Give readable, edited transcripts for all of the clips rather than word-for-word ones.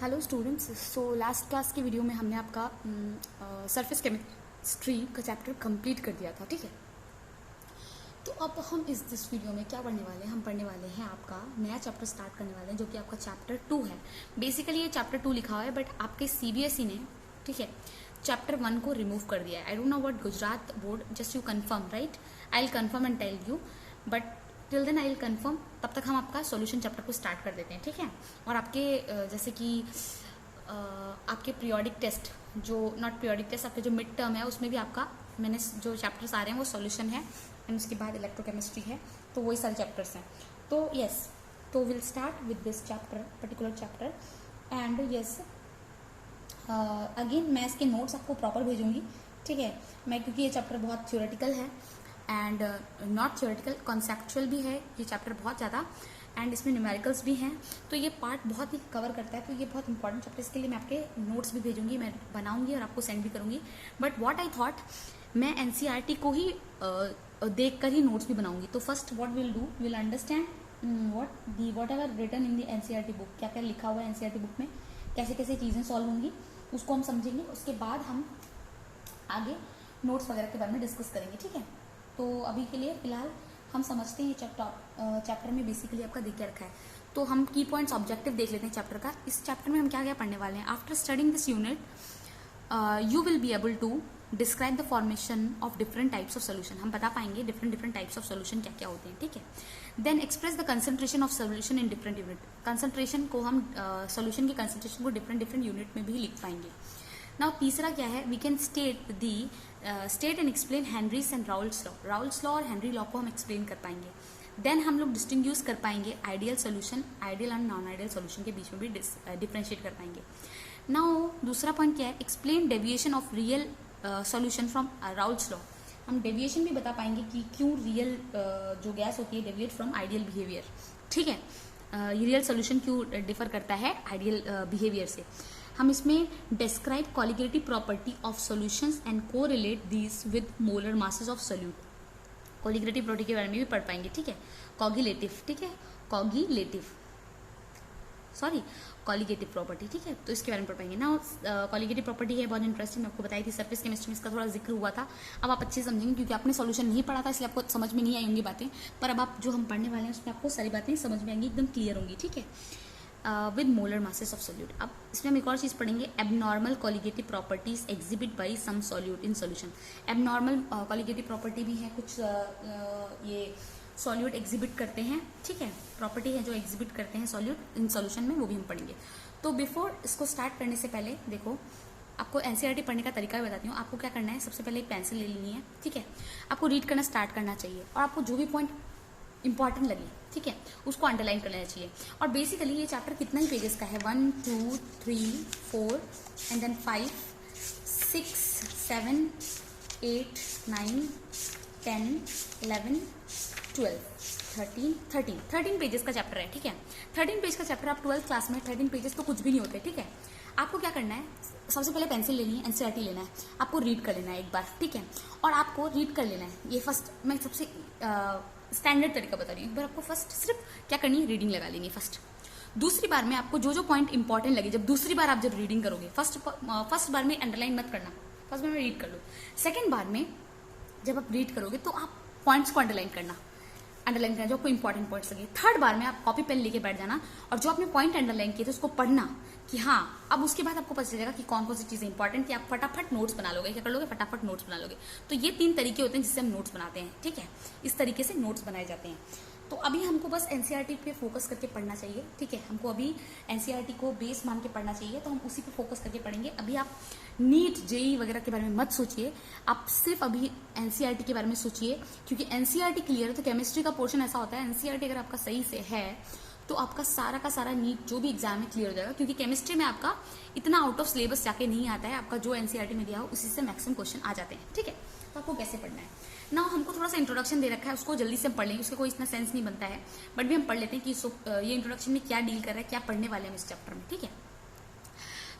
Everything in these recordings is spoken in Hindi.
Hello students. So last class की वीडियो में हमने आपका सरफेस केमिस्ट्री का चैप्टर कंप्लीट कर दिया था, ठीक है। तो अब हम दिस वीडियो में क्या पढ़ने वाले हैं, हम पढ़ने वाले हैं आपका नया चैप्टर स्टार्ट करने वाले हैं जो कि आपका चैप्टर 2 है। बेसिकली ये चैप्टर 2 लिखा हुआ है बट आपके CBSE ने, ठीक है, चैप्टर 1 को रिमूव कर दिया है। I don't know what Gujarat board, just you confirm, right? I will confirm and tell you, but till then I will confirm. तब तक हम आपका सॉल्यूशन चैप्टर को स्टार्ट कर देते हैं, ठीक है। और आपके जैसे कि आपके पीरियोडिक टेस्ट, जो नॉट पीरियोडिक टेस्ट, आपके जो मिड टर्म है उसमें भी आपका मैंने जो चैप्टर्स आ रहे हैं वो सॉल्यूशन है एंड उसके बाद इलेक्ट्रोकेमिस्ट्री है, तो वही सारे चैप्टर्स हैं। तो यस, तो will start with this chapter, particular chapter. And yes, again मैं इसके नोट्स आपको प्रॉपर भेजूंगी, ठीक है। मैं क्योंकि ये चैप्टर बहुत थ्योरेटिकल है एंड नॉट थ्योरेटिकल, कॉन्सेप्चुअल भी है ये चैप्टर बहुत ज़्यादा, एंड इसमें न्यूमेरिकल्स भी हैं, तो ये पार्ट बहुत ही कवर करता है। तो ये बहुत इंपॉर्टेंट चैप्टर, इसके लिए मैं आपके नोट्स भी भेजूंगी, मैं बनाऊंगी और आपको सेंड भी करूंगी। बट व्हाट आई थॉट, मैं NCERT को ही देख कर ही नोट्स भी बनाऊंगी। तो first what will do, will understand whatever written in the NCERT book, क्या क्या लिखा हुआ है NCERT बुक में, कैसे कैसे चीज़ें सॉल्व होंगी, उसको हम समझेंगे। उसके बाद हम आगे नोट्स वगैरह के बारे में डिस्कस करेंगे, ठीक है। तो अभी के लिए फिलहाल हम समझते हैं ये चैप्टर में बेसिकली आपका दिख क्या रखा है। तो हम की पॉइंट्स ऑब्जेक्टिव देख लेते हैं चैप्टर का। इस चैप्टर में हम क्या क्या पढ़ने वाले हैं। After studying this unit you will be able to describe the formation of different types of solution. हम बता पाएंगे डिफरेंट टाइप्स ऑफ सोल्यूशन क्या क्या होते हैं, ठीक है। Then express the concentration of solution in different unit. Concentration को हम सोल्यूशन की कंसंट्रेशन को डिफरेंट यूनिट में भी लिख पाएंगे। नाउ तीसरा क्या है, we can state and explain Henry's and Raoult's law. Raoult's law और हेनरी लॉ को हम एक्सप्लेन कर पाएंगे। देन हम लोग डिस्टिंग्यूज कर पाएंगे ideal solution, ideal and non ideal solution के बीच में भी डिफरेंशिएट कर पाएंगे। नाउ दूसरा पॉइंट क्या है, explain deviation of real solution from Raoult's law. हम डेविएशन भी बता पाएंगे कि क्यों रियल जो गैस होती है डेविएट फ्रॉम आइडियल बिहेवियर, ठीक है। रियल सोल्यूशन क्यों डिफर करता है आइडियल बिहेवियर से। हम इसमें describe colligative property of solutions and correlate these with molar masses of solute. Colligative property के बारे में भी पढ़ पाएंगे, ठीक है। कॉगिलेटिव, ठीक है, कॉलिगेटिव प्रॉपर्टी, ठीक है, तो इसके बारे में पढ़ पाएंगे ना। कॉलिगेटिव प्रॉपर्टी है बहुत इंटरेस्टिंग, मैं आपको बताई थी सरफेस केमिस्ट्री में इसका थोड़ा जिक्र हुआ था। अब आप अच्छे समझेंगे क्योंकि आपने सॉल्यूशन नहीं पढ़ा था, इसलिए आपको समझ में नहीं आई होंगी बातें, पर अब आप जो हम पढ़ने वाले हैं उसमें आपको सारी बातें समझ में आएंगी, एकदम क्लियर होंगी, ठीक है। With molar masses of solute. अब इसमें हम एक और चीज़ पढ़ेंगे, abnormal colligative properties exhibit by some solute in solution. Abnormal colligative property भी है, कुछ ये सॉल्यूट एग्जिबिट करते हैं, ठीक है, प्रॉपर्टी है जो एग्जिबिट करते हैं सॉल्यूट इन सोल्यूशन में, वो भी हम पढ़ेंगे। तो बिफोर इसको स्टार्ट करने से पहले देखो, आपको NCERT पढ़ने का तरीका भी बताती हूँ। आपको क्या करना है, सबसे पहले एक पेंसिल ले लेनी है, ठीक है। आपको रीड करना स्टार्ट करना चाहिए और आपको जो भी पॉइंट इंपॉर्टेंट लगे, ठीक है, उसको अंडरलाइन कर लेना चाहिए। और बेसिकली ये चैप्टर कितना ही पेजेस का है, 1 2 3 4 एंड देन 5 6 7 8 9 10 11 12 13 पेजेस का चैप्टर है, ठीक है। 13 पेज का चैप्टर, आप 12th क्लास में 13 पेजेस तो कुछ भी नहीं होते, ठीक है। आपको क्या करना है, सबसे पहले पेंसिल लेनी है, NCERT लेना है, आपको रीड कर लेना है एक बार, ठीक है। और आपको रीड कर लेना है, ये फर्स्ट मैं सबसे स्टैंडर्ड तरीका बता रही हूँ। एक बार आपको फर्स्ट सिर्फ क्या करनी है, रीडिंग लगा लेनी है फर्स्ट। दूसरी बार में आपको जो जो पॉइंट इंपॉर्टेंट लगे, जब दूसरी बार आप जब रीडिंग करोगे, फर्स्ट बार में अंडरलाइन मत करना, फर्स्ट बार में रीड कर लो। सेकेंड बार में जब आप रीड करोगे तो आप पॉइंट्स को अंडरलाइन करना जो आपको इंपॉर्टेंट पॉइंट्स लगे। थर्ड बार में आप कॉपी पेन लेके बैठ जाना और जो आपने पॉइंट अंडरलाइन किए थे उसको पढ़ना कि हाँ, अब उसके बाद आपको पता चलेगा कि कौन कौन सी चीजें इंपॉर्टेंट थी। आप फटाफट नोट्स बना लोगे, क्या कर लोगे, फटाफट नोट्स बना लोगे। तो ये 3 तरीके होते हैं जिससे हम नोट्स बनाते हैं, ठीक है। इस तरीके से नोट्स बनाए जाते हैं। तो अभी हमको बस NCERT पे फोकस करके पढ़ना चाहिए, ठीक है। हमको अभी NCERT को बेस मान के पढ़ना चाहिए, तो हम उसी पे फोकस करके पढ़ेंगे। अभी आप नीट JEE वगैरह के बारे में मत सोचिए, आप सिर्फ अभी NCERT के बारे में सोचिए, क्योंकि NCERT क्लियर है तो केमिस्ट्री का पोर्शन ऐसा होता है, NCERT अगर आपका सही से है तो आपका सारा का सारा नीट जो भी एग्जाम में क्लियर हो जाएगा, क्योंकि केमिस्ट्री में आपका इतना आउट ऑफ सिलेबस जाके नहीं आता है, आपका जो NCERT में दिया हो उसी से मैक्सिमम क्वेश्चन आ जाते हैं, ठीक है। तो आपको कैसे पढ़ना है ना, हमको थोड़ा सा इंट्रोडक्शन दे रखा है, उसको जल्दी से हम पढ़ लेंगे, उसका कोई इतना सेंस नहीं बनता है, बट भी हम पढ़ लेते हैं कि ये इंट्रोडक्शन में क्या डील कर रहा है, क्या पढ़ने वाले हैं इस चैप्टर में, ठीक है।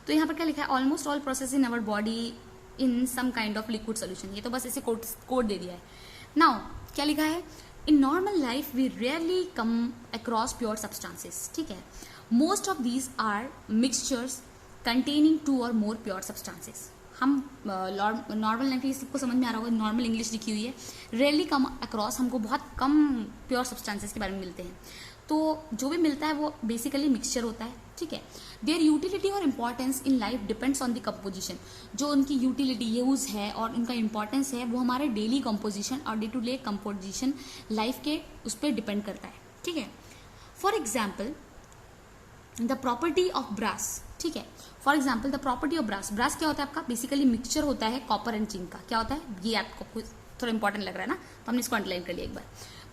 तो यहाँ पर क्या लिखा है, almost all process in our body in some kind of liquid solution. ये तो बस ऐसे कोड दे दिया है। नाउ क्या लिखा है, in normal life we rarely come across pure substances, ठीक है। Most of these are mixtures containing 2 or more pure substances. हम नॉर्मल लैंग्वेज सबको समझ में आ रहा होगा, नॉर्मल इंग्लिश लिखी हुई है, रेयरली कम अक्रॉस, हमको बहुत कम प्योर सब्सटेंसेस के बारे में मिलते हैं। तो जो भी मिलता है वो बेसिकली मिक्सचर होता है, ठीक है। देयर यूटिलिटी और importance in life depends on the composition. जो उनकी यूटिलिटी यूज है और उनका इंपॉर्टेंस है वो हमारे डेली कंपोजिशन और day to day composition life के उस पर डिपेंड करता है, ठीक है। For example the property of brass, ठीक है। For example the property of brass, brass क्या होता है आपका, बेसिकली मिक्सचर होता है कॉपर एंड जिंक का। क्या होता है, ये आपको थोड़ा इंपॉर्टेंट लग रहा है ना, तो हमने इसको अंडरलाइन कर लिया एक बार।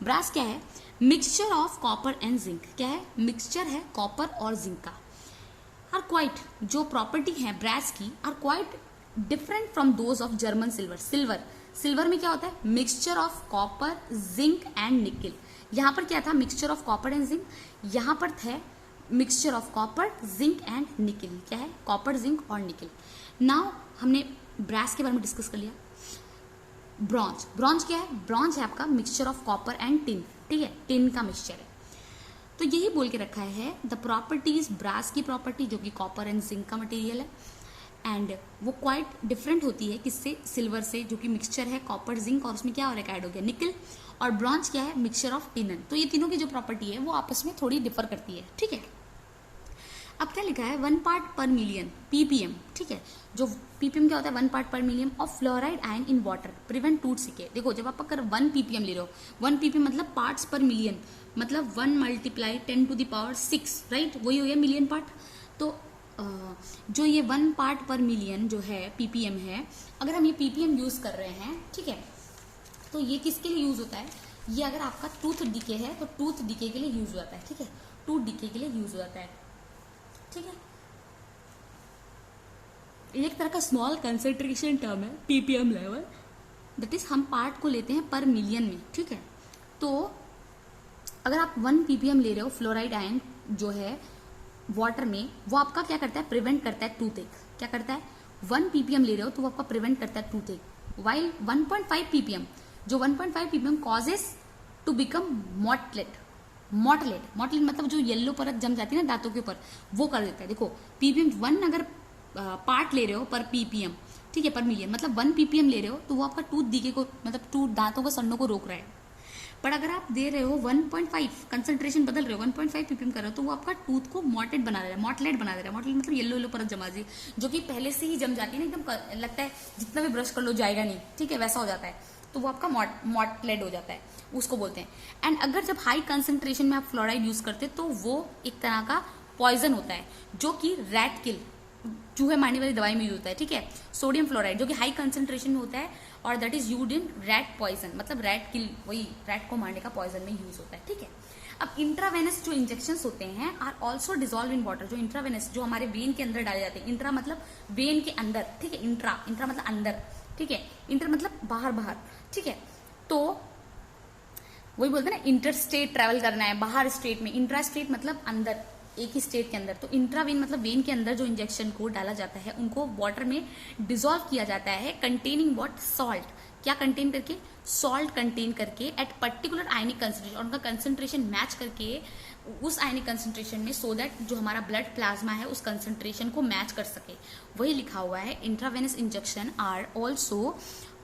ब्रास क्या है, mixture of copper and zinc. क्या है, मिक्सचर है कॉपर और जिंक का। आर क्वाइट, जो प्रॉपर्टी है ब्रास की, are quite different from those of German silver. Silver में क्या होता है, mixture of copper, zinc and nickel. यहाँ पर क्या था, mixture of copper and zinc, यहाँ पर थे mixture of copper, zinc and nickel. क्या है, कॉपर, जिंक और निकल। नाउ हमने ब्रास के बारे में डिस्कस कर लिया। ब्रॉन्ज क्या है, ब्रॉन्ज है आपका mixture of copper and tin, ठीक है, टिन का मिक्सचर है। तो यही बोल के रखा है द प्रॉपर्टीज, ब्रास की प्रॉपर्टी जो कि कॉपर एंड जिंक का मटेरियल है, एंड वो क्वाइट डिफरेंट होती है किससे, सिल्वर से, जो कि मिक्सचर है कॉपर, जिंक और उसमें क्या और ऐड हो गया निकल। और ब्रॉन्ज क्या है, मिक्सचर ऑफ टिनन। तो ये तीनों की जो प्रॉपर्टी है वो आपस में थोड़ी डिफर करती है, ठीक है। अब क्या लिखा है, 1 पार्ट पर मिलियन, पीपीएम, ठीक है। जो पीपीएम क्या होता है, 1 पार्ट पर million of fluoride ion in water prevent टूट सिके। देखो जब आप अगर 1 पीपीएम ले रहे हो, 1 पीपीएम मतलब पार्ट्स पर मिलियन, मतलब 1 multiply 10 to the power 6, right, वही हो गया मिलियन पार्ट। तो जो ये 1 पार्ट पर मिलियन जो है पीपीएम है, अगर हम ये पीपीएम यूज कर रहे हैं, ठीक है, तो ये किसके लिए यूज होता है, ये अगर आपका टूथ डिके है तो टूथ डिके के लिए यूज होता है, ठीक है, टूथ डिके के लिए यूज होता है, ठीक है। एक तरह का स्मॉल कंसेंट्रेशन टर्म है पीपीएम लेवल, दैट इज हम पार्ट को लेते हैं पर मिलियन में, ठीक है। तो अगर आप 1 पीपीएम ले रहे हो फ्लोराइड आयन जो है वाटर में, वो आपका क्या करता है, प्रिवेंट करता है टूथ एक। क्या करता है, 1 पीपीएम ले रहे हो तो वो आपका प्रिवेंट करता है टूथ एक, वाइल 1.5 पीपीएम, जो 1.5 पीपीएम कॉजेस टू बिकम मोटलेट मतलब जो येलो परत जम जाती है ना दांतों के ऊपर, वो कर देता है। देखो पीपीएम 1 अगर पार्ट ले रहे हो पर पीपीएम, ठीक है, पर मिलियन, मतलब 1 पीपीएम ले रहे हो तो वो आपका टूथ डीके को, मतलब टूथ दांतों को सड़ने को रोक रहा है। पर अगर आप दे रहे हो 1.5, कंसंट्रेशन बदल रहे हो, 1.5 पीपीएम कर रहे हो, तो वो आपका टूथ को मोटेट बना रहा है, मोटलेट बना दे रहा है। मोटलेट मतलब येलो परत जमा दी, जो कि पहले से ही जम जाती है ना, एकदम लगता है जितना भी ब्रश कर लो जाएगा नहीं, ठीक है, वैसा हो जाता है, तो वो आपका मोटलेट हो जाता है, उसको बोलते हैं। एंड अगर जब हाई कंसंट्रेशन में आप फ्लोराइड यूज करते तो वो एक तरह का पॉइजन होता है, जो कि रैट किल, चूहे मारने वाली दवाई में यूज होता है, ठीक है। सोडियम फ्लोराइड जो कि हाई कंसंट्रेशन में होता है और that is used in rat poison, मतलब रैट किल, वही रैट को मारने का पॉइजन में यूज होता है, ठीक है। अब इंट्रावेनस जो इंजेक्शंस होते हैं are also dissolve in water. जो इंट्रावेनस जो हमारे वेन के अंदर डाले जाते हैं, इंट्रा मतलब वेन के अंदर, ठीक है, इंट्रा मतलब अंदर, ठीक है, इंटर मतलब बाहर, ठीक है। तो वही बोलते हैं ना, इंटर स्टेट ट्रेवल करना है, बाहर स्टेट में, इंट्रा स्टेट मतलब अंदर, एक ही स्टेट के अंदर। तो इंट्रावेन मतलब वेन के अंदर जो इंजेक्शन को डाला जाता है उनको वाटर में डिसॉल्व किया जाता है, कंटेनिंग व्हाट, सॉल्ट। क्या कंटेन करके, सॉल्ट कंटेन करके एट पर्टिकुलर आयनिक कंसेंट्रेशन, और उनका कंसेंट्रेशन मैच करके उस आयनिक कंसेंट्रेशन में, सो दैट जो हमारा ब्लड प्लाज्मा है उस कंसेंट्रेशन को मैच कर सके। वही लिखा हुआ है, इंट्रावेनस इंजेक्शन आर ऑल्सो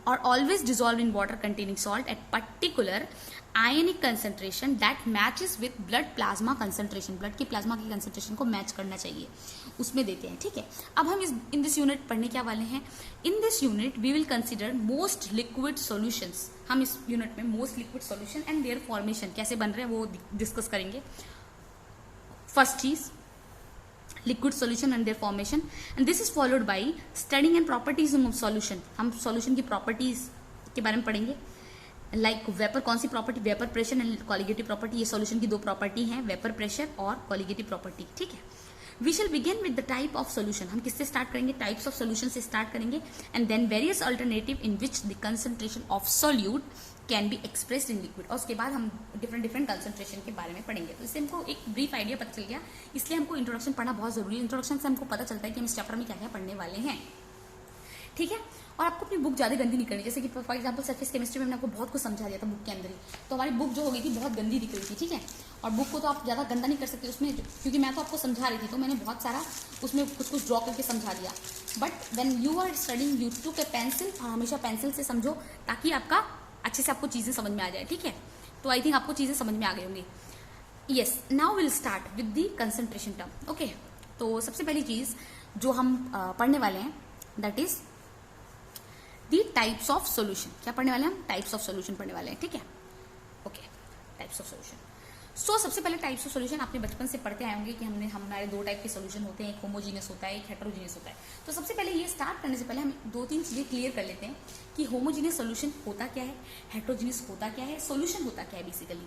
और always dissolve in water containing salt at particular ionic concentration that matches with blood plasma concentration. Blood की प्लाज्मा की कंसेंट्रेशन को मैच करना चाहिए, उसमें देते हैं, ठीक है। अब हम इन दिस यूनिट पढ़ने क्या वाले हैं, in this unit we will consider most liquid solutions. हम इस यूनिट में most liquid solution and their formation कैसे बन रहे हैं वो डिस्कस करेंगे। फर्स्ट चीज, liquid solution and their formation, and this is followed by studying and properties of solution। हम solution की properties के बारे में पढ़ेंगे, like वेपर, कौन सी property, vapour pressure and colligative property. ये सॉल्यूशन की 2 प्रॉपर्टी हैं, वेपर प्रेशर और कॉलिगेटिव प्रॉपर्टी, ठीक है। We shall begin with the type of solution. हम किससे स्टार्ट करेंगे, टाइप्स ऑफ सोल्यूशन से स्टार्ट करेंगे, and then various alternative in which the concentration of solute can be expressed in liquid. और उसके बाद हम डिफरेंट कंसंट्रेशन के बारे में पढ़ेंगे। तो इससे हमको एक ब्रीफ आइडिया पता चल गया, इसलिए हमको इंट्रोडक्शन पढ़ना बहुत जरूरी है। इंट्रोडक्शन से हमको पता चलता है कि हम इस चैप्टर में क्या क्या पढ़ने वाले हैं। ठीक है। और आपको अपनी बुक ज़्यादा गंदी नहीं करनी, जैसे कि फॉर एग्जांपल सरफेस केमिस्ट्री में मैंने आपको बहुत कुछ समझा दिया था बुक के अंदर ही, तो हमारी बुक जो हो गई थी बहुत गंदी दिख रही थी, ठीक है। और बुक को तो आप ज़्यादा गंदा नहीं कर सकते उसमें, क्योंकि मैं तो आपको समझा रही थी तो मैंने बहुत सारा उसमें कुछ ड्रॉ करके समझा दिया। But when you are studying you took pencil, और हमेशा पेंसिल से समझो ताकि आपका अच्छे से आपको चीज़ें समझ में आ जाए, ठीक है। तो आई थिंक आपको चीज़ें समझ में आ गई होंगी। Yes, now will start with the concentration term. Okay, तो सबसे पहली चीज़ जो हम पढ़ने वाले हैं that is the types of solution. क्या पढ़ने वाले हैं हम? टाइप्स ऑफ सोल्यूशन पढ़ने वाले हैं, ठीक है। Okay, types of solution. So सबसे पहले टाइप्स ऑफ सोल्यूशन आपने बचपन से पढ़ते आए होंगे कि हमारे दो टाइप के सोल्यूशन होते हैं, एक होमोजीनियस होता है, एक हेटेरोजीनियस होता है। तो सबसे पहले ये स्टार्ट करने से पहले हम 2-3 चीज़ें क्लियर कर लेते हैं कि होमोजीनियस सोल्यूशन होता क्या है, हेटेरोजीनियस होता क्या है, सोल्यूशन होता क्या है बेसिकली।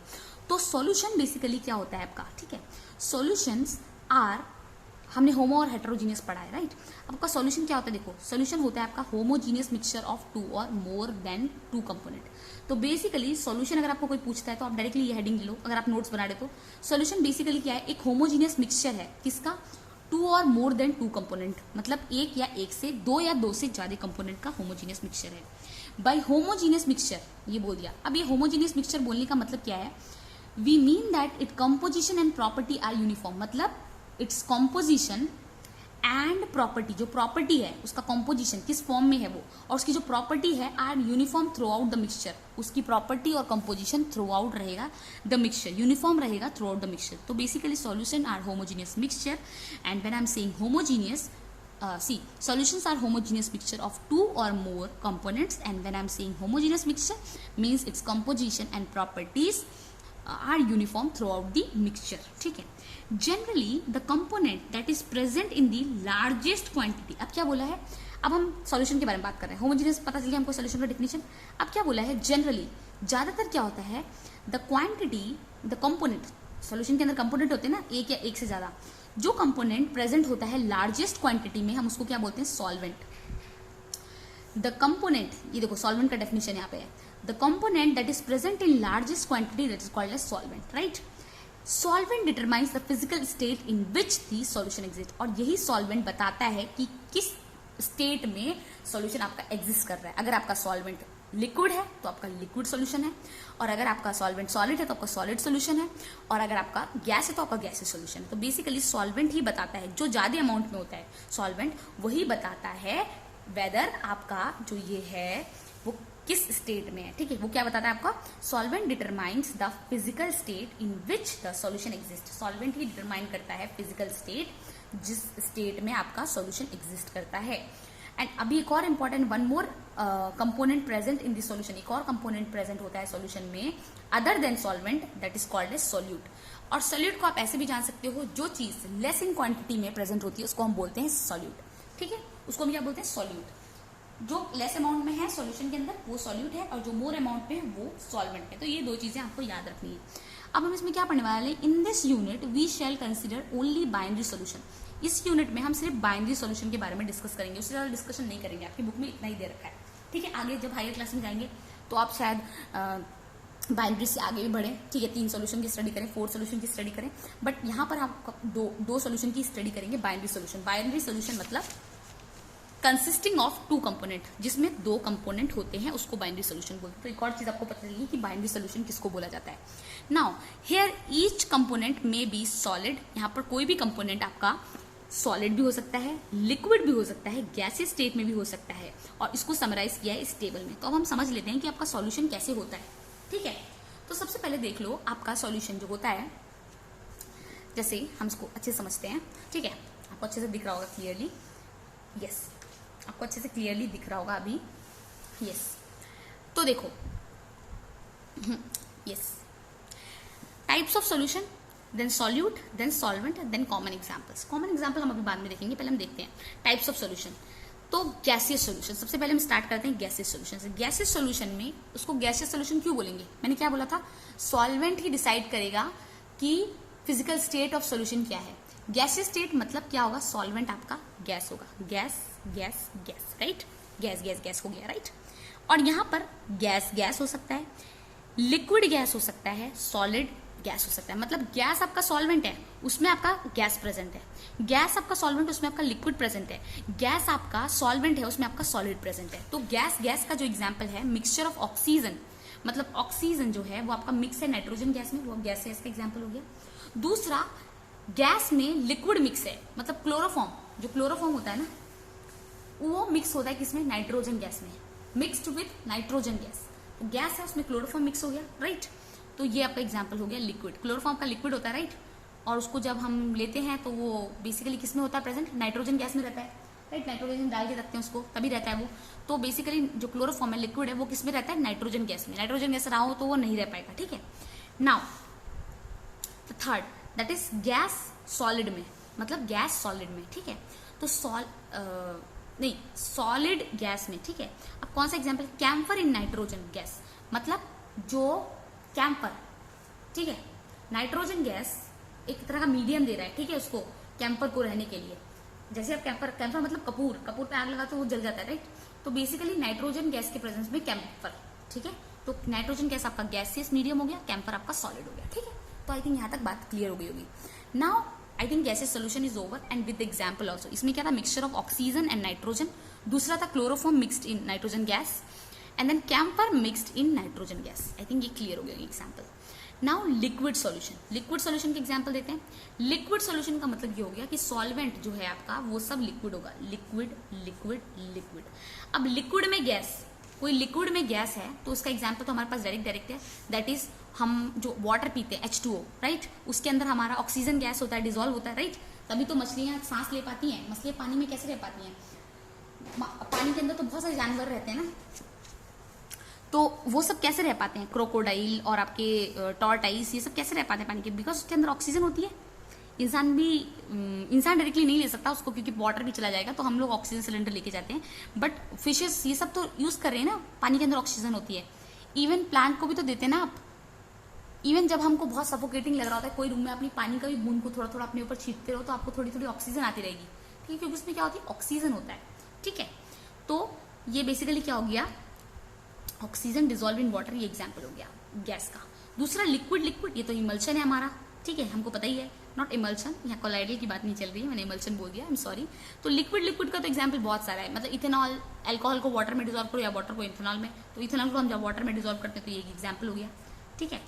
तो सोल्यूशन बेसिकली क्या होता है आपका, ठीक है। सोल्यूशंस आर, हमने होमो और हेटेरोजीनियस पढ़ा है, राइट। आपका सॉल्यूशन क्या होता है? देखो, सॉल्यूशन होता है आपका homogeneous mixture of 2 or more than 2 component. तो बेसिकली सॉल्यूशन अगर आपको कोई पूछता है तो आप डायरेक्टली ये हेडिंग ले लो, अगर आप नोट्स बना रहे तो सॉल्यूशन बेसिकली क्या है? एक होमोजीनियस मिक्सचर है, किसका? 2 और मोर देन 2 कंपोनेंट, मतलब एक या एक से, 2 या 2 से ज्यादा कंपोनेंट का होमोजीनियस मिक्सचर है। बाय होमोजीनियस मिक्सचर ये बोल दिया। अब ये होमोजीनियस मिक्सचर बोलने का मतलब क्या है? We mean that it composition and property are uniform, मतलब इट्स कॉम्पोजिशन एंड प्रॉपर्टी, जो प्रॉपर्टी है उसका कॉम्पोजिशन किस फॉर्म में है वो, और उसकी जो प्रॉपर्टी है are uniform throughout the mixture. उसकी प्रॉपर्टी और कंपोजिशन थ्रू आउट रहेगा द मिक्सचर, यूनिफॉर्म रहेगा थ्रू आउट द मिक्सचर। तो basically solution are homogeneous mixture, and when I am saying homogeneous, solutions are homogeneous mixture of 2 or more components, and when I am saying homogeneous mixture means its composition and properties are uniform throughout the mixture, ठीक है। Generally the component that is present in the largest quantity, अब क्या बोला है? अब हम सॉल्यूशन के बारे में बात कर रहे हैं। होमोजेनियस पता चल गया हमको सॉल्यूशन का डेफिनेशन। अब क्या बोला है? जनरली, ज्यादातर क्या होता है? The quantity, the component, solution के अंदर कंपोनेंट होते हैं ना, एक या एक से ज्यादा, जो कंपोनेंट प्रेजेंट होता है लार्जेस्ट क्वांटिटी में, हम उसको क्या बोलते हैं? सॉल्वेंट। द कंपोनेंट, ये देखो सॉल्वेंट का डेफिनेशन यहाँ पे है, the component that is present in largest quantity that is called as solvent, right. Solvent determines the physical state in which the solution exist, और यही सॉल्वेंट बताता है कि किस स्टेट में सॉल्यूशन आपका एग्जिस्ट कर रहा है। अगर आपका सॉल्वेंट लिक्विड है तो आपका लिक्विड सॉल्यूशन है, और अगर आपका सॉल्वेंट सॉलिड है तो आपका सॉलिड सॉल्यूशन है, और अगर आपका गैस है तो आपका गैसेस सॉल्यूशन है। तो बेसिकली सॉल्वेंट ही बताता है, जो ज्यादा अमाउंट में होता है सॉल्वेंट वही बताता है वेदर आपका जो ये है वो किस स्टेट में है, ठीक है। वो क्या बताता है आपका? Solvent determines the physical state in which the solution exist. Solvent he determine करता है फिजिकल स्टेट, जिस स्टेट में आपका सॉल्यूशन एग्जिस्ट करता है। एंड अभी एक और important, one more component present in this solution, एक और कंपोनेंट प्रेजेंट होता है सॉल्यूशन में other than solvent, that is called as solute. और सॉल्यूट को आप ऐसे भी जान सकते हो, जो चीज लेस इन क्वांटिटी में प्रेजेंट होती है उसको हम बोलते हैं सॉल्यूट, ठीक है। उसको हम क्या बोलते हैं? सॉल्यूट। जो लेस अमाउंट में है सॉल्यूशन के अंदर वो सॉल्यूट है, और जो मोर अमाउंट में है वो सॉल्वेंट है। तो ये दो चीजें आपको याद रखनी है। अब हम इसमें क्या पढ़ने वाले हैं? In this unit we shall consider only binary solution. इस यूनिट में हम सिर्फ बाइनरी सॉल्यूशन के बारे में डिस्कस करेंगे, उससे ज्यादा डिस्कशन नहीं करेंगे। आपकी बुक में इतना ही दे रखा है, ठीक है। आगे जब हायर क्लास में जाएंगे तो आप शायद बाइनरी से आगे भी बढ़ें, ठीक है। 3 सॉल्यूशन की स्टडी करें, 4 सॉल्यूशन की स्टडी करें, बट यहाँ पर आप दो सॉल्यूशन की स्टडी करेंगे, बाइनरी सॉल्यूशन। बाइनरी सॉल्यूशन मतलब कंसिस्टिंग ऑफ 2 कंपोनेंट, जिसमें 2 कंपोनेंट होते हैं, उसको बाइनरी सॉल्यूशन बोलते हैं। तो एक और चीज आपको पता चलेगी कि बाइनरी सॉल्यूशन किसको बोला जाता है। नाउ हियर ईच कंपोनेंट में बी सॉलिड, यहाँ पर कोई भी कंपोनेंट आपका सॉलिड भी हो सकता है, लिक्विड भी हो सकता है, गैसियस स्टेट में भी हो सकता है, और इसको समराइज किया है इस टेबल में। तो अब हम समझ लेते हैं कि आपका सॉल्यूशन कैसे होता है, ठीक है। तो सबसे पहले देख लो आपका सॉल्यूशन जो होता है, जैसे हम इसको अच्छे समझते हैं, ठीक है। आपको अच्छे से दिख रहा होगा क्लियरली, यस, आपको अच्छे से क्लियरली दिख रहा होगा अभी, यस। तो देखो, yes, types of solution, then solute, then solvent, then common examples. Common example हम अभी बाद में देखेंगे, पहले हम देखते हैं टाइप्स ऑफ सॉल्यूशन। तो गैसियस सॉल्यूशन, सबसे पहले हम स्टार्ट करते हैं गैसियस सॉल्यूशन से। गैसियस सॉल्यूशन में उसको गैसियस सॉल्यूशन क्यों बोलेंगे? मैंने क्या बोला था? सॉल्वेंट ही डिसाइड करेगा कि फिजिकल स्टेट ऑफ सॉल्यूशन क्या है। गैसियस स्टेट मतलब क्या होगा? सॉल्वेंट आपका गैस होगा, gas gas gas, right. Gas gas gas हो गया, राइट। और यहां पर गैस गैस हो सकता है, लिक्विड गैस हो सकता है, सॉलिड गैस हो सकता है। मतलब गैस आपका सॉल्वेंट है, उसमें आपका गैस प्रेजेंट है, गैस आपका सॉल्वेंट, उसमें आपका लिक्विड प्रेजेंट है, गैस आपका सॉल्वेंट है, उसमें आपका सॉलिड प्रेजेंट है। तो गैस का जो एग्जाम्पल है मिक्सचर ऑफ ऑक्सीजन, मतलब ऑक्सीजन जो है वो आपका मिक्स है नाइट्रोजन गैस में, वो गैस है, इसका एग्जाम्पल हो गया। दूसरा, गैस में लिक्विड मिक्स है, मतलब क्लोरोफॉर्म, जो क्लोरोफॉर्म होता है ना वो मिक्स होता है किसमें, नाइट्रोजन गैस में, मिक्स्ड विथ नाइट्रोजन गैस। तो गैस है उसमें क्लोरोफॉर्म मिक्स हो गया, राइट। तो ये आपका एग्जांपल हो गया लिक्विड। क्लोरोफॉर्म का लिक्विड होता है, राइट, और उसको जब हम लेते हैं तो वो बेसिकली किसमें होता है प्रेजेंट, नाइट्रोजन गैस में रहता है, राइट। नाइट्रोजन डाल के रखते हैं उसको तभी रहता है वो। तो बेसिकली जो क्लोरोफॉर्म है लिक्विड है वो किसमें रहता है, नाइट्रोजन गैस में। नाइट्रोजन गैस रहा हो तो वो नहीं रह पाएगा, ठीक है। Now the third, that is gas solid में, मतलब गैस सॉलिड में, ठीक है। तो सॉलिड गैस में, ठीक है। अब कौन सा example, camphor in nitrogen gas, मतलब जो कैम्फर, ठीक है, नाइट्रोजन गैस एक तरह का मीडियम दे रहा है, ठीक है, उसको कैम्फर को रहने के लिए। जैसे आप कैम्फर मतलब कपूर पे आग लगा तो वो जल जाता है, राइट। तो बेसिकली नाइट्रोजन गैस के प्रेजेंस में कैम्फर, ठीक है। तो नाइट्रोजन गैस आपका गैसियस मीडियम हो गया, कैम्फर आपका सॉलिड हो गया, ठीक है। तो आई थिंक यहाँ तक बात क्लियर हो गई होगी। Now I think gases solution is over and with example also. इसमें क्या था, mixture of oxygen and nitrogen, दूसरा था chloroform mixed in nitrogen gas, and then camphor mixed in nitrogen gas. I think ये क्लियर हो गया example. Now liquid solution, liquid solution के एग्जाम्पल देते हैं। लिक्विड सॉल्यूशन का मतलब ये हो गया कि सॉल्वेंट जो है आपका वो सब लिक्विड होगा, लिक्विड लिक्विड लिक्विड। अब लिक्विड में गैस, कोई लिक्विड में गैस है तो उसका एग्जाम्पल तो हमारे पास डायरेक्ट है, दैट इज हम जो वाटर पीते हैं H2O, राइट, उसके अंदर हमारा ऑक्सीजन गैस होता है, डिजोल्व होता है, राइट। तभी तो मछलियां सांस ले पाती हैं। मछलियां पानी में कैसे रह पाती हैं, पानी के अंदर तो बहुत सारे जानवर रहते हैं ना, तो वो सब कैसे रह पाते हैं, क्रोकोडाइल और आपके टॉर्टाइस, ये सब कैसे रह पाते हैं पानी के, बिकॉज उसके अंदर ऑक्सीजन होती है। इंसान डायरेक्टली नहीं ले सकता उसको क्योंकि वाटर भी चला जाएगा, तो हम लोग ऑक्सीजन सिलेंडर लेके जाते हैं। बट फिशेस ये सब तो यूज कर रहे हैं ना, पानी के अंदर ऑक्सीजन होती है। इवन प्लांट को भी तो देते हैं ना आप। इवन जब हमको बहुत सफोकेटिंग लग रहा होता है, कोई रूम में अपनी पानी का भी बूंद को थोड़ा थोड़ा अपने ऊपर छींटते रहो तो आपको थोड़ी थोड़ी ऑक्सीजन आती रहेगी, ठीक है, क्योंकि उसमें क्या होती है, ऑक्सीजन होता है, ठीक है। तो ये बेसिकली क्या हो गया, ऑक्सीजन डिजोल्व इन वाटर, ये एग्जाम्पल हो गया गैस का। दूसरा लिक्विड, लिक्विड ये तो इमल्शन है हमारा, ठीक है, हमको पता ही है, नॉट इमल्शन, यहाँ कोलाइडल की बात नहीं चल रही है, मैंने इमल्शन बोल दिया, आई एम सॉरी। तो लिक्विड, लिक्विड का तो एग्जाम्पल बहुत सारा है, मतलब इथेनॉल, अल्कोहल को वाटर में डिजोल्व करो या वाटर को इथेनॉल में, तो इथेनॉल को हम जब वाटर में डिजोल्व करते हैं तो ये एग्जाम्पल हो गया, ठीक है।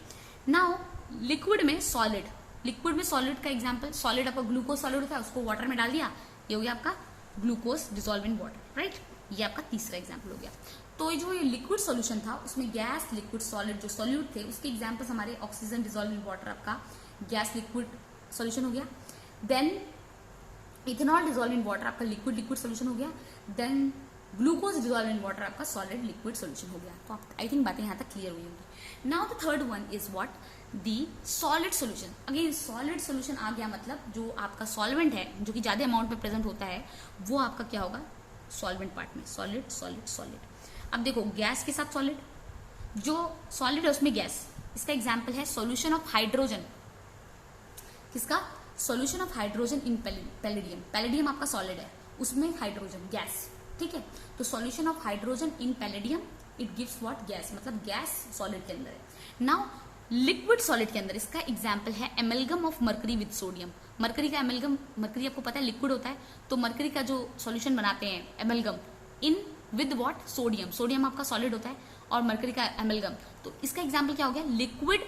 नाउ लिक्विड में सॉलिड, लिक्विड में सॉलिड का एग्जाम्पल, सॉलिड आपका ग्लूकोज सॉलिड होता है, उसको वाटर में डाल दिया, ये हो गया आपका glucose dissolve in water, right. ये आपका तीसरा एग्जाम्पल हो गया। तो जो ये लिक्विड सॉल्यूशन था उसमें गैस, लिक्विड, सॉलिड जो सॉल्यूट थे उसके एग्जाम्पल्स हमारे ऑक्सीजन डिजोल्व इन वाटर आपका गैस लिक्विड सॉल्यूशन हो गया। Then ethanol dissolve in water आपका लिक्विड लिक्विड सॉल्यूशन हो गया। Then glucose dissolve in water आपका सॉलिड लिक्विड सॉल्यूशन हो गया। तो आई थिंक बातें यहाँ तक क्लियर हुई होंगी। Now the third one is what, the solid solution. Again solid solution आ गया, मतलब जो आपका सॉल्वेंट है जो कि ज्यादा अमाउंट में प्रेजेंट होता है वो आपका क्या होगा, सॉल्वेंट पार्ट में, सॉलिड सॉलिड सॉलिड। अब देखो गैस के साथ सॉलिड, जो सॉलिड है उसमें गैस, इसका एग्जाम्पल है सॉल्यूशन ऑफ हाइड्रोजन, किसका, solution of hydrogen in palladium. Palladium आपका सॉलिड है, उसमें हाइड्रोजन गैस, ठीक है। तो solution of hydrogen in palladium it gives what, gas, मतलब गैस सॉलिड के अंदर है। नाउ लिक्विड सॉलिड के अंदर इसका एग्जाम्पल है amalgam of mercury with sodium. Mercury का एमलगम, मरकरी आपको पता है लिक्विड होता है, तो मरकरी का जो सॉल्यूशन बनाते हैं amalgam in with what, sodium, sodium आपका सॉलिड होता है और मरकरी का एमलगम, तो इसका एग्जाम्पल क्या हो गया, लिक्विड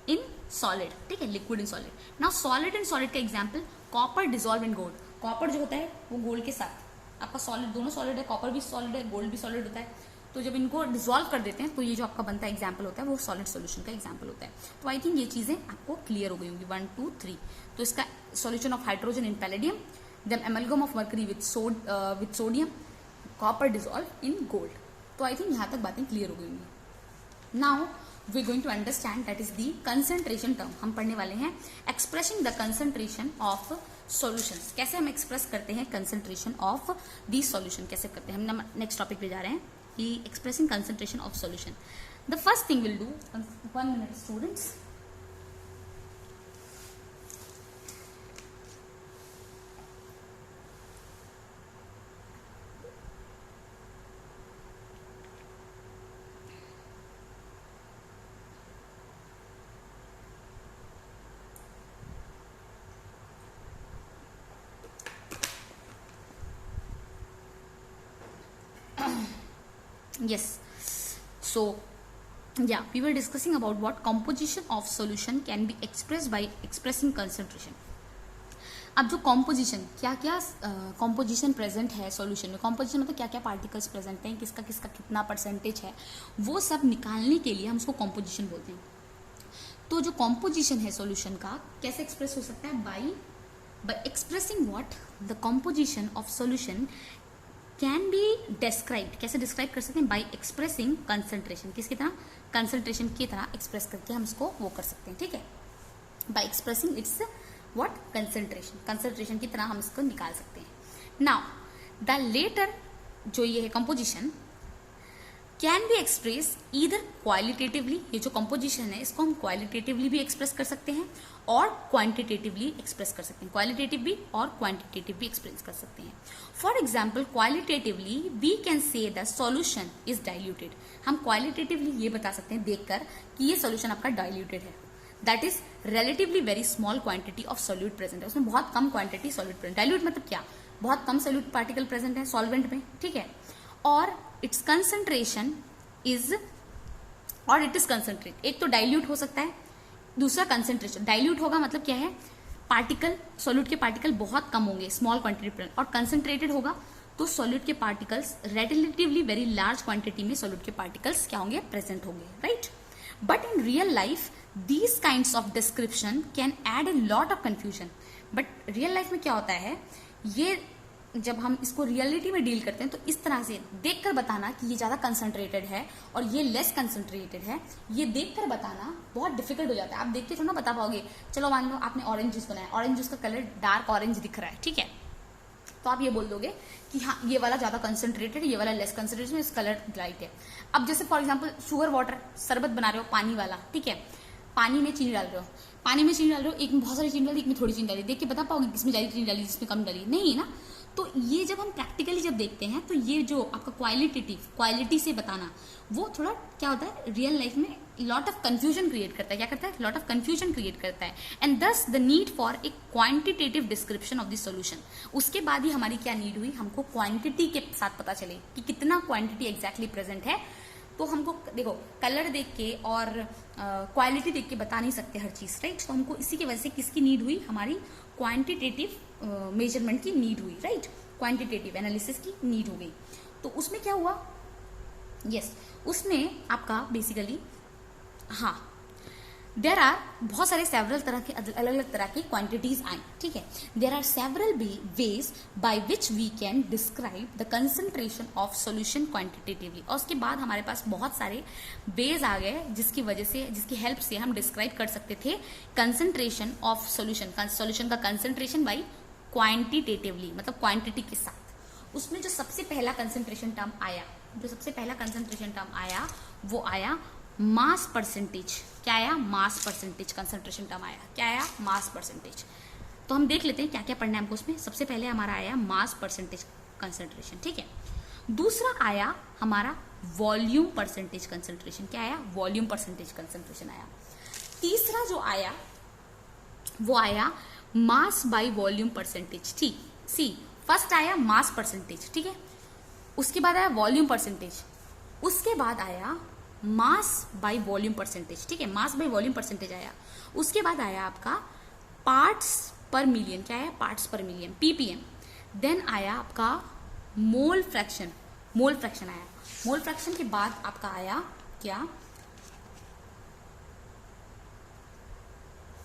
इन सॉलिड, ठीक है, liquid in solid. Now solid in solid का example copper dissolve in gold. Copper जो होता है वो गोल्ड के साथ, आपका सॉलिड, दोनों सॉलिड है, कॉपर भी सॉलिड है, गोल्ड भी सॉलिड होता है, तो जब इनको डिजोल्व कर देते हैं तो ये जो आपका बनता है एग्जाम्पल होता है वो सॉलिड सॉल्यूशन का एग्जाम्पल होता है। तो आई थिंक ये चीजें आपको क्लियर हो गई होंगी, 1 2 3। तो इसका solution of hydrogen in palladium, then amalgam of mercury with sodium, copper dissolve in gold. तो आई थिंक यहाँ तक बातें क्लियर हो गई होंगी। Now we going to understand that is the concentration term. हम पढ़ने वाले हैं expressing the concentration of solutions, कैसे हम एक्सप्रेस करते हैं कंसंट्रेशन ऑफ दी सॉल्यूशन, कैसे करते हैं। हम नेक्स्ट टॉपिक पे जा रहे हैं कि expressing concentration of solution. The first thing will do, 1 minute students, yes, so yeah, we were discussing about what composition of solution can be expressed by expressing concentration. अब जो कॉम्पोजिशन, क्या क्या कॉम्पोजिशन प्रेजेंट है सॉल्यूशन में, कॉम्पोजिशन मतलब क्या क्या पार्टिकल्स प्रेजेंट हैं, किसका किसका कितना परसेंटेज है, वो सब निकालने के लिए हम उसको कॉम्पोजिशन बोलते हैं. तो जो कॉम्पोजिशन है सॉल्यूशन का कैसे एक्सप्रेस हो सकता है, bye expressing what the composition of solution can be described. कैसे डिस्क्राइब कर सकते हैं, बाय एक्सप्रेसिंग कंसंट्रेशन. किसकी तरह, कंसंट्रेशन की तरह एक्सप्रेस करके हम इसको वो कर सकते हैं. ठीक है, bye expressing it's what, concentration, concentration की तरह हम इसको निकाल सकते हैं. नाउ द लेटर जो ये है composition can be express either qualitatively. ये जो कंपोजिशन है इसको हम क्वालिटेटिवली भी एक्सप्रेस कर सकते हैं और क्वांटिटेटिवली एक्सप्रेस कर सकते हैं. क्वालिटेटिव भी और क्वांटिटेटिव भी एक्सप्रेस कर सकते हैं. For example qualitatively we can say the solution is diluted. हम क्वालिटेटिवली ये बता सकते हैं देखकर कि ये सॉल्यूशन आपका डाइल्यूटेड है. That is relatively very small quantity of solute present है. उसमें बहुत कम क्वांटिटी सॉल्यूट प्रेजेंट. डाइल्यूट मतलब क्या, बहुत कम सॉल्यूट पार्टिकल प्रेजेंट है सॉल्वेंट में. ठीक है, और इट्स कंसंट्रेशन इज, और इट इज कंसंट्रेट. एक तो डाइल्यूट हो सकता है, दूसरा कंसंट्रेशन. डाइल्यूट होगा मतलब क्या है, पार्टिकल, सॉल्यूट के पार्टिकल बहुत कम होंगे स्मॉल क्वांटिटी प्रेजेंट. और कंसंट्रेटेड होगा तो सॉल्यूट के particles relatively very large quantity में सॉल्यूट के पार्टिकल्स क्या होंगे, प्रेजेंट होंगे. Right, but in real life these kinds of description can add a lot of confusion. But real life में क्या होता है, ये जब हम इसको रियलिटी में डील करते हैं तो इस तरह से देखकर बताना कि ये ज़्यादा कंसंट्रेटेड है और ये लेस कंसंट्रेटेड है, ये देखकर बताना बहुत डिफिकल्ट हो जाता है. आप देख के थोड़ा ना बता पाओगे. चलो मान लो आपने ऑरेंज जूस बनाया, ऑरेंज जूस का कलर डार्क ऑरेंज दिख रहा है. ठीक है, तो आप ये बोल दोगे कि हाँ ये वाला ज़्यादा कंसंट्रेटेड है, ये वाला लेस कंसंट्रेटेड है, इस कलर लाइट है. अब जैसे फॉर एग्जाम्पल शुगर वाटर, शरबत बना रहे हो पानी वाला. ठीक है, पानी में चीनी डाल रहे हो, पानी में चीनी डाल रहे हो, एक में बहुत सारी चीनी डाली, एक में थोड़ी चीनी डाली, देख के बता पाओगे किसमें ज़्यादा चीनी डाली, जिसमें कम डाली, नहीं ना. तो ये जब हम प्रैक्टिकली जब देखते हैं तो ये जो आपका क्वालिटी से बताना वो थोड़ा क्या होता है, रियल लाइफ में लॉट ऑफ कंफ्यूजन क्रिएट करता है. क्या करता है, लॉट ऑफ कंफ्यूजन क्रिएट करता है. एंड दस the need for a quantitative description of the solution. उसके बाद ही हमारी क्या नीड हुई, हमको क्वांटिटी के साथ पता चले कि कितना क्वांटिटी एग्जैक्टली प्रेजेंट है. तो हमको देखो कलर देख के और क्वालिटी देख के बता नहीं सकते हर चीज. राइट, तो हमको इसी की वजह से किसकी नीड हुई, हमारी क्वांटिटेटिव मेजरमेंट की नीड हुई. राइट, क्वांटिटेटिव एनालिसिस की नीड हो गई. तो उसमें क्या हुआ, यस उसमें आपका बेसिकली हाँ देर आर बहुत सारे सेवरल तरह के अलग अलग तरह की क्वांटिटीज आई. ठीक है, there are several ways by which we can describe the concentration of solution quantitatively. और उसके बाद हमारे पास बहुत सारे वेज आ गए जिसकी वजह से, जिसकी हेल्प से हम डिस्क्राइब कर सकते थे कंसंट्रेशन ऑफ सॉल्यूशन, सॉल्यूशन का कंसंट्रेशन बाई क्वांटिटेटिवली, मतलब क्वांटिटी के साथ. उसमें जो सबसे पहला कंसंट्रेशन टर्म आया, वो आया मास परसेंटेज. क्या आया, मास परसेंटेज कंसंट्रेशन टर्म आया. क्या आया, मास परसेंटेज. तो हम देख लेते हैं क्या क्या पढ़ना है हमको उसमें. सबसे पहले हमारा आया मास परसेंटेज कंसंट्रेशन. ठीक है, दूसरा आया हमारा वॉल्यूम परसेंटेज कंसंट्रेशन. क्या आया, वॉल्यूम परसेंटेज कंसंट्रेशन आया. तीसरा जो आया वो आया मास बाय वॉल्यूम परसेंटेज. ठीक, सी फर्स्ट आया मास परसेंटेज. ठीक है, उसके बाद आया वॉल्यूम परसेंटेज, उसके बाद आया मास बाय वॉल्यूम परसेंटेज. ठीक है, मास बाय वॉल्यूम परसेंटेज आया. उसके बाद आया आपका पार्ट्स पर मिलियन. क्या आया, parts per million, ppm. Then आया आपका मोल फ्रैक्शन आया. मोल फ्रैक्शन के बाद आपका आया क्या,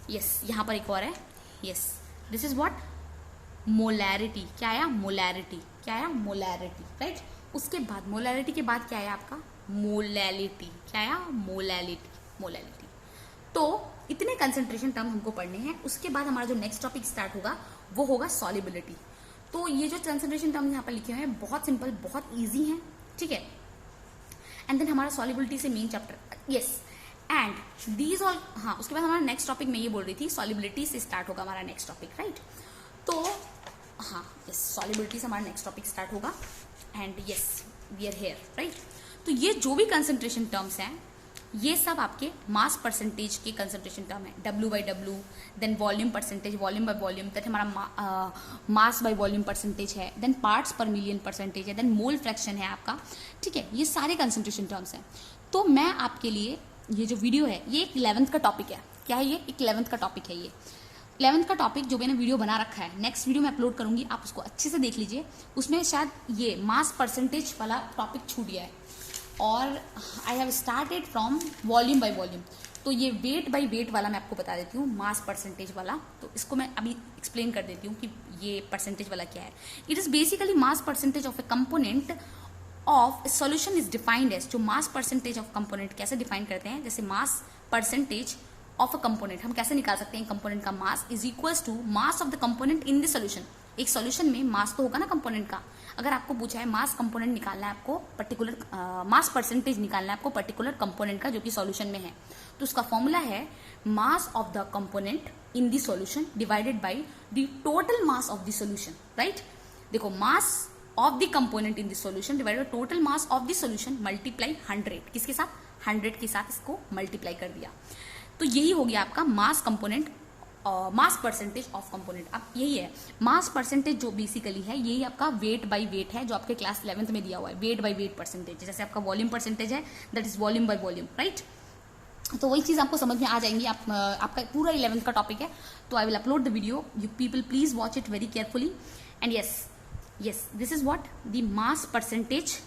यस यहां पर एक और है, yes this is what, molarity. क्या आया, मोलैरिटी. क्या आया, मोलैरिटी. राइट, उसके बाद मोलैरिटी के बाद क्या आया आपका, मोलैलिटी. क्या आया, मोलैलिटी. तो इतने कंसंट्रेशन टर्म हमको पढ़ने हैं. उसके बाद हमारा जो नेक्स्ट टॉपिक स्टार्ट होगा वो होगा सॉल्युबिलिटी. तो ये जो कंसंट्रेशन टर्म यहाँ पर लिखे हुए हैं बहुत सिंपल, बहुत ईजी है. ठीक है, एंड देन हमारा सॉल्युबिलिटी से main chapter, yes and these all. हाँ, उसके बाद हमारा नेक्स्ट टॉपिक में ये बोल रही थी सॉल्युबिलिटी से स्टार्ट होगा हमारा नेक्स्ट टॉपिक. राइट, तो हाँ यस सॉल्युबिलिटी से हमारा नेक्स्ट टॉपिक स्टार्ट होगा. And yes we are here. Right, तो ये जो भी कंसंट्रेशन टर्म्स हैं ये सब आपके मास परसेंटेज के कंसंट्रेशन टर्म है, W/W, then volume percentage, volume by volume, that हमारा मास बाय वॉल्यूम परसेंटेज है, then parts per million percentage है, देन मोल फ्रैक्शन है आपका, ठीक है। ये सारे कंसंट्रेशन टर्म्स हैं। तो मैं आपके लिए ये जो वीडियो है ये एक 11th का टॉपिक है। क्या है ये? एक 11th का टॉपिक है। ये 11th का टॉपिक जो मैंने वीडियो बना रखा है, नेक्स्ट वीडियो में अपलोड करूंगी, आप उसको अच्छे से देख लीजिए। उसमें शायद ये मास परसेंटेज वाला टॉपिक छूट गया है और I have started from volume by volume. तो ये वेट बाय वेट वाला मैं आपको बता देती हूँ, मास परसेंटेज वाला। तो इसको मैं अभी एक्सप्लेन कर देती हूँ कि ये परसेंटेज वाला क्या है। It is basically mass percentage of a component of solution is defined as. जो मास परसेंटेज ऑफ कंपोनेंट कैसे डिफाइन करते हैं, जैसे mass percentage of a component हम कैसे निकाल सकते हैं, कंपोनेंट का mass is equals to mass of the component in the solution. एक सॉल्यूशन में मास तो होगा ना कंपोनेंट का। अगर आपको पूछा है मास कंपोनेंट निकालना है, आपको पर्टिकुलर मास परसेंटेज निकालना है आपको पर्टिकुलर कंपोनेंट का जो कि सॉल्यूशन में है, तो उसका फॉर्मूला है mass of the component in the solution divided by the total mass of the solution, right. देखो, mass of the component in the solution divided by total mass of the solution multiply 100। किसके साथ? 100 के साथ इसको मल्टीप्लाई कर दिया। तो यही हो गया आपका mass component, mass percentage of component. अब यही है मास परसेंटेज जो बेसिकली है, यही आपका वेट बाय वेट है जो आपके क्लास 11th में दिया हुआ है। वेट बाय वेट परसेंटेज, जैसे आपका वॉल्यूम परसेंटेज है, that is volume by volume, right. तो वही चीज आपको समझ में आ जाएंगी। आपका पूरा 11th का टॉपिक है। तो I will upload the video, you people please watch it very carefully. And yes this is what the mass percentage,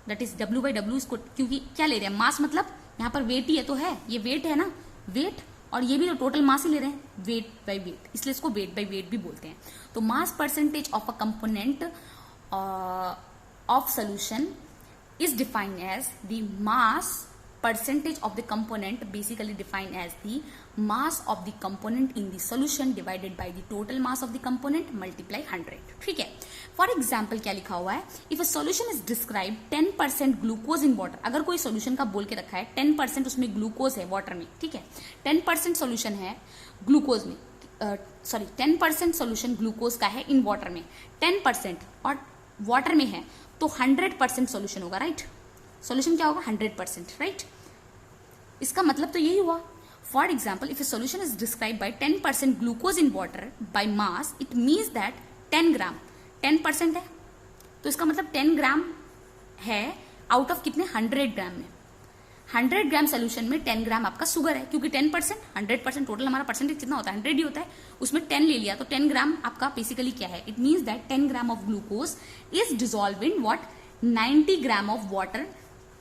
that is W/W। इसको क्योंकि क्या ले रहे हैं, मास मतलब यहाँ पर वेट ही है, तो है ये वेट है ना, वेट, और ये भी तो टोटल मास ही ले रहे हैं, वेट बाय वेट, इसलिए इसको वेट बाय वेट भी बोलते हैं। तो मास percentage of a component of solution is defined as the mass percentage of the component, basically defined as the mass of the component in the solution divided by the total mass of the component multiply 100। ठीक है। फॉर एग्जाम्पल क्या लिखा हुआ है, if a solution is describe 10% glucose in water. अगर कोई सोल्यूशन का बोल के रखा है 10% उसमें ग्लूकोज है वाटर में, ठीक है, 10% सोल्यूशन है ग्लूकोज में, 10% सोल्यूशन ग्लूकोज का है इन वाटर में, 10% और वाटर में है, तो 100% सोल्यूशन होगा, राइट। सोल्यूशन क्या होगा? 100%, राइट। इसका मतलब तो यही हुआ। For example, if a solution is describe by 10% glucose in water by mass, it means that 10 ग्राम, 10% है, तो इसका मतलब 10 ग्राम है आउट ऑफ कितने? 100 ग्राम में। 100 ग्राम सोल्यूशन में 10 ग्राम आपका शुगर है, क्योंकि 10%, 100% टोटल हमारा परसेंटेज कितना होता है? 100 ही होता है, उसमें 10 ले लिया, तो 10 ग्राम आपका बेसिकली क्या है? It means that 10 gram of glucose is dissolve in what? 90 gram of water.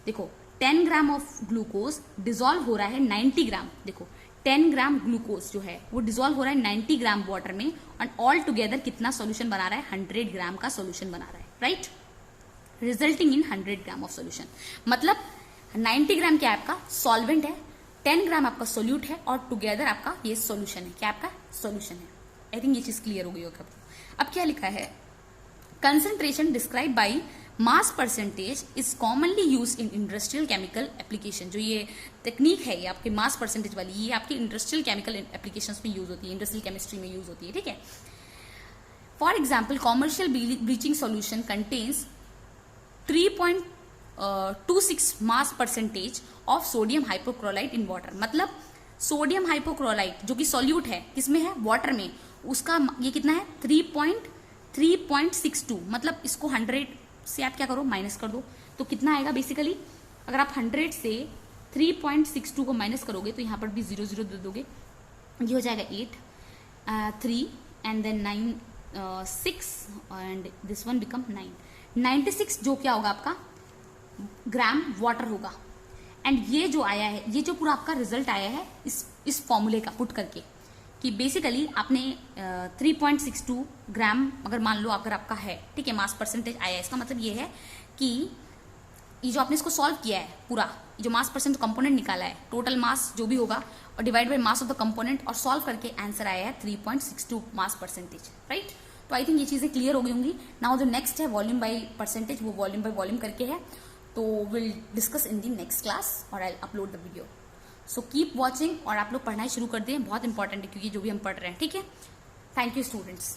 देखो, 10 ग्राम ऑफ ग्लूकोज डिजॉल्व हो रहा है 90 ग्राम। देखो, 10 ग्राम ग्लूकोज जो है वो डिजॉल्व हो रहा है 90 ग्राम वाटर में, एंड ऑल टुगेदर कितना सोल्यूशन बना रहा है? 100 ग्राम का सोल्यूशन बना रहा है, right, resulting in 100 gram of solution. मतलब 90 ग्राम क्या है? आपका सॉल्वेंट है, 10 ग्राम आपका सोल्यूट है, और टुगेदर आपका ये सोल्यूशन है। क्या आपका? सोल्यूशन है। आई थिंक ये चीज क्लियर हो गई होगी। अब क्या लिखा है, concentration describe by mass percentage is commonly use in industrial chemical application. जो ये टेक्निक है ये आपके मास परसेंटेज वाली, ये आपके इंडस्ट्रियल केमिकल एप्लीकेशंस में यूज होती है, इंडस्ट्रियल केमिस्ट्री में यूज होती है, ठीक है। For example, commercial bleaching solution contains 3.26 mass percentage of sodium hypochlorite in water. मतलब सोडियम हाइपोक्लोराइट जो कि सॉल्यूट है, किसमें है? वाटर में, उसका ये कितना है? 3.62। मतलब इसको 100 से आप क्या करो? माइनस कर दो, तो कितना आएगा? बेसिकली अगर आप 100 से 3.62 को माइनस करोगे तो यहाँ पर भी 0 0 दे दोगे, ये हो जाएगा 8, 3 and then 9, 6 and this one become 9, 96 जो क्या होगा आपका? ग्राम वाटर होगा। एंड ये जो आया है, ये जो पूरा आपका रिजल्ट आया है इस फॉर्मूले का पुट करके, कि बेसिकली आपने 3.62 ग्राम अगर मान लो अगर आपका है, ठीक है, मास परसेंटेज आया है, इसका मतलब ये है कि ये जो आपने इसको सॉल्व किया है पूरा, जो मास परसेंट कंपोनेंट निकाला है, टोटल मास जो भी होगा और divide by mass of the component, और सॉल्व करके आंसर आया है 3.62 मास परसेंटेज, राइट। तो आई थिंक ये चीजें क्लियर हो गई होंगी। नाउ जो नेक्स्ट है वॉल्यूम बाय परसेंटेज, वो वॉल्यूम बाय वॉल्यूम करके है, तो will discuss in the next class और I upload the video. So keep watching, और आप लोग पढ़ना शुरू कर दें, बहुत इंपॉर्टेंट है क्योंकि जो भी हम पढ़ रहे हैं, ठीक है। Thank you students.